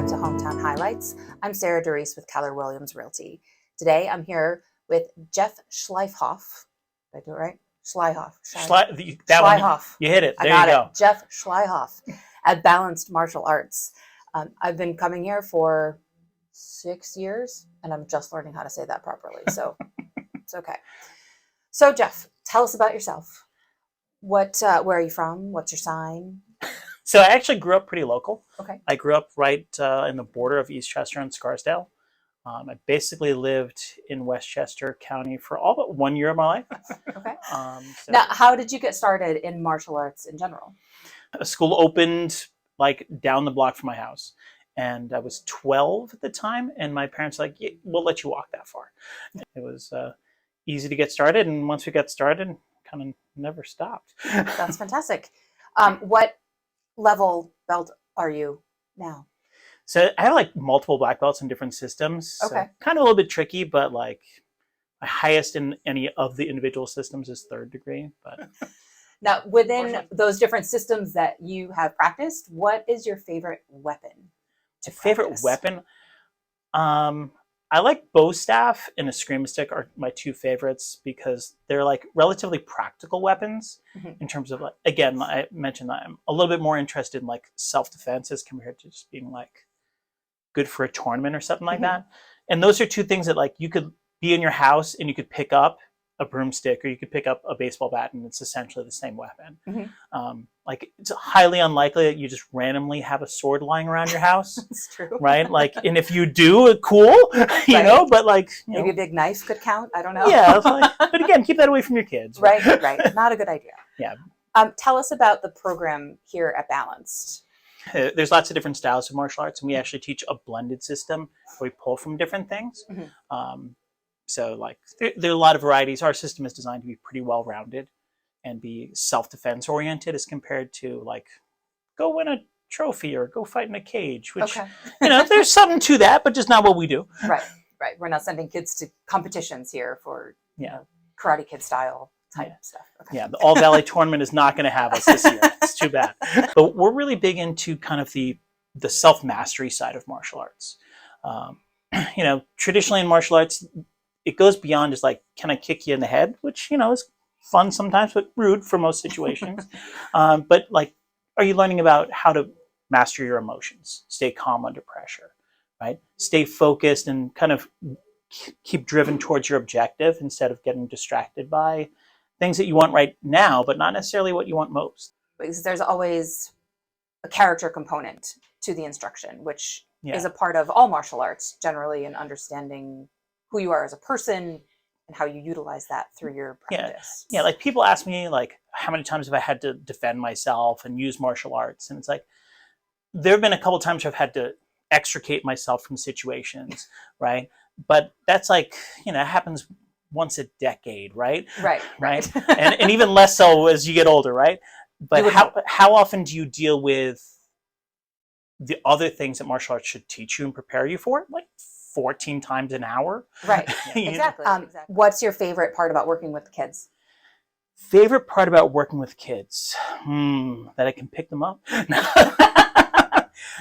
back to Hometown Highlights. I'm Sarah DeRise with Keller Williams Realty. Today I'm here with Jeff Schleifhoff. Did I do it right? Schleihoff. Schleihoff. You hit it. There you go. Jeff Schleihoff at Balanced Martial Arts. I've been coming here for 6 years, and I'm just learning how to say that properly, so it's okay. So, Jeff, tell us about yourself. Where are you from? What's your sign? So I actually grew up pretty local. Okay. I grew up right in the border of Eastchester and Scarsdale. I basically lived in Westchester County for all but 1 year of my life. Okay. Now, how did you get started in martial arts in general? A school opened like down the block from my house. And I was 12 at the time. And my parents were like, yeah, we'll let you walk that far. It was easy to get started. And once we got started, kind of never stopped. That's fantastic. What level belt are you now? So I have like multiple black belts in different systems. Okay. So kind of a little bit tricky, but like my highest in any of the individual systems is 3rd degree. But now within those different systems that you have practiced, what is your favorite weapon? Favorite weapon? I like bow staff and a scream stick are my two favorites because they're like relatively practical weapons in terms of like, again, I mentioned that I'm a little bit more interested in like self-defense as compared to just being like good for a tournament or something like that. And those are two things that like you could be in your house and you could pick up a broomstick or you could pick up a baseball bat and it's essentially the same weapon. Like it's highly unlikely that you just randomly have a sword lying around your house. That's true. Right? Like, and if you do, cool, you know, but like, maybe a big knife could count. I don't know. Yeah. Like, but again, keep that away from your kids. Right. Not a good idea. Yeah. Tell us about the program here at Balanced. There's lots of different styles of martial arts, and we actually teach a blended system where we pull from different things. So like there are a lot of varieties. Our system is designed to be pretty well-rounded and be self-defense oriented as compared to like go win a trophy or go fight in a cage, which, you know, there's something to that, but just not what we do. Right. We're not sending kids to competitions here for Karate Kid style type stuff. Okay. Yeah, the All Valley tournament is not going to have us this year. It's too bad. But we're really big into kind of the self-mastery side of martial arts. You know, traditionally in martial arts, it goes beyond just like, can I kick you in the head? Which, you know, is fun sometimes, but rude for most situations. But like, are you learning about how to master your emotions, stay calm under pressure, right? Stay focused and kind of keep driven towards your objective instead of getting distracted by things that you want right now, but not necessarily what you want most. Because there's always a character component to the instruction, which is a part of all martial arts generally, in understanding who you are as a person and how you utilize that through your practice. Yeah, like people ask me like, how many times have I had to defend myself and use martial arts? And it's like, there have been a couple of times where I've had to extricate myself from situations, right? But that's like, you know, it happens once a decade, right? Right. and even less so as you get older, right? But how often do you deal with the other things that martial arts should teach you and prepare you for? Like 14 times an hour. Right. Exactly. What's your favorite part about working with kids? Favorite part about working with kids? That I can pick them up?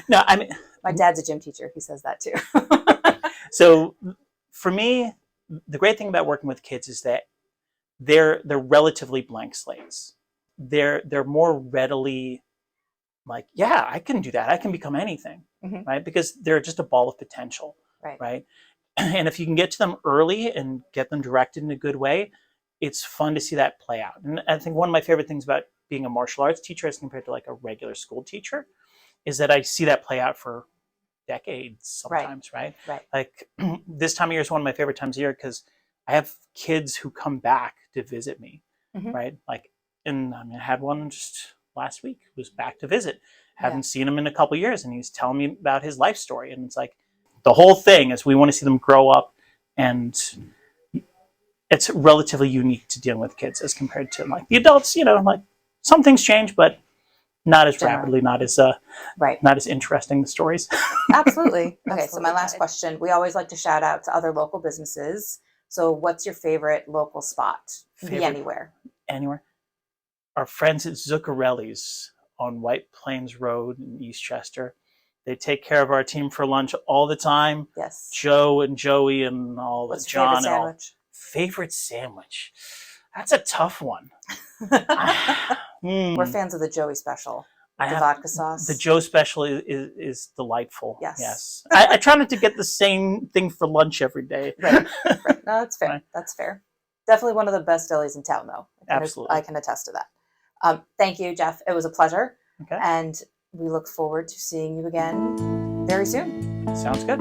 No, I mean... My dad's a gym teacher. He says that too. So for me, the great thing about working with kids is that they're relatively blank slates. They're more readily like, yeah, I can do that. I can become anything, right? Because they're just a ball of potential. Right. And if you can get to them early and get them directed in a good way, it's fun to see that play out. And I think one of my favorite things about being a martial arts teacher as compared to like a regular school teacher is that I see that play out for decades sometimes, right? Like this time of year is one of my favorite times of year because I have kids who come back to visit me, right? Like, and I mean, I had one just last week who was back to visit. Haven't seen him in a couple of years, and he's telling me about his life story. And it's like, the whole thing is we want to see them grow up, and it's relatively unique to dealing with kids as compared to like the adults. You know, like some things change, but not as rapidly, not as interesting the stories. Absolutely. Okay, so my last question: we always like to shout out to other local businesses. So, what's your favorite local spot? Could be anywhere. Anywhere. Our friends at Zuccarelli's on White Plains Road in Eastchester. They take care of our team for lunch all the time. Yes. Joe and Joey and all the What's your favorite John and all. sandwich? Favorite sandwich? That's a tough one. We're fans of the Joey special. The vodka sauce. The Joe special is delightful. Yes. I try not to get the same thing for lunch every day. Right. No, that's fair. Right. That's fair. Definitely one of the best delis in town, though. Absolutely. I can attest to that. Thank you, Jeff. It was a pleasure. Okay. And we look forward to seeing you again very soon. Sounds good.